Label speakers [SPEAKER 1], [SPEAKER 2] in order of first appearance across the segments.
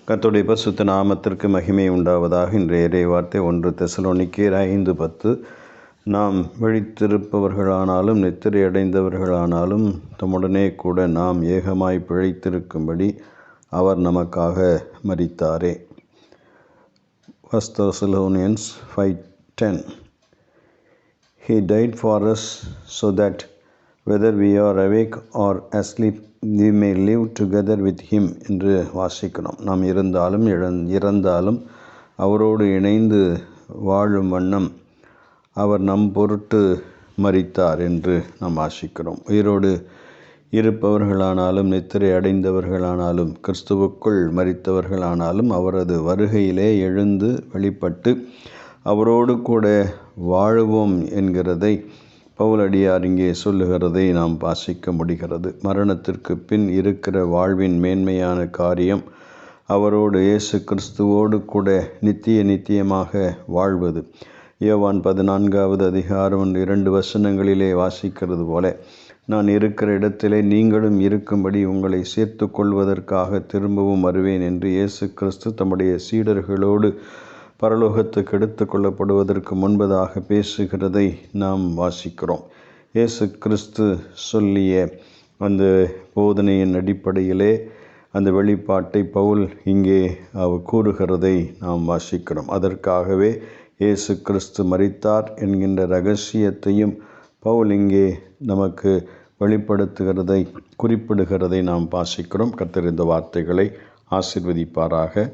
[SPEAKER 1] கர்த்தருடைய பரிசுத்த நாமத்திற்கு மகிமை உண்டாவதாக. இன்றைய இறைவார்த்தை 1 தெசலோனிக்கேயர் 5:10. நாம் விழித்திருப்பவர்களானாலும் நித்திரையடைந்தவர்களானாலும் தம்முடனே கூட நாம் ஏகமாய் பிழைத்திருக்கும்படி அவர் நமக்காக மரித்தாரே. 1 Thessalonians 5:10. He died for us so that whether we are awake or asleep we may live together with him என்று வாசிக்கிறோம். நாம் இருந்தாலும் இறந்தாலும் அவரோடு இணைந்து வாழும் வண்ணம் அவர் நம் பொருட்டு மரித்தார் என்று நாம் வாசிக்கிறோம். உயிரோடு இருப்பவர்களானாலும் நித்திரை அடைந்தவர்களானாலும் கிறிஸ்துவுக்குள் மரித்தவர்களானாலும் அவரது வருகையிலே எழுந்து வெளிப்பட்டு அவரோடு கூட வாழுவோம் என்கிறதை பவுலடியார் இங்கே சொல்லுகிறதை நாம் வாசிக்க முடிகிறது. மரணத்திற்கு பின் இருக்கிற வாழ்வின் மேன்மையான காரியம் அவரோடு இயேசு கிறிஸ்துவோடு கூட நித்தியமாக வாழ்வது. யோவான் 14வது அதிகாரம் 2 வசனங்களிலே வாசிக்கிறது போல, நான் இருக்கிற இடத்திலே நீங்களும் இருக்கும்படி உங்களை சேர்த்து கொள்வதற்காக திரும்பவும் வருவேன் என்று இயேசு கிறிஸ்து தம்முடைய சீடர்களோடு பரலோகத்துக்கு எடுத்து கொள்ளப்படுவதற்கு முன்பதாக பேசுகிறதை நாம் வாசிக்கிறோம். இயேசு கிறிஸ்து சொல்லிய அந்த போதனையின் அடிப்படையிலே அந்த வெளிப்பாட்டை பவுல் இங்கே கூறுகிறதை நாம் வாசிக்கிறோம். அதற்காகவே இயேசு கிறிஸ்து மரித்தார் என்கின்ற இரகசியத்தையும் பவுல் இங்கே நமக்கு வெளிப்படுத்துகிறதை குறிப்பிடுகிறதை நாம் வாசிக்கிறோம். கர்த்தர் இந்த வார்த்தைகளை ஆசீர்வதிப்பாராக.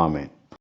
[SPEAKER 1] ஆமென்.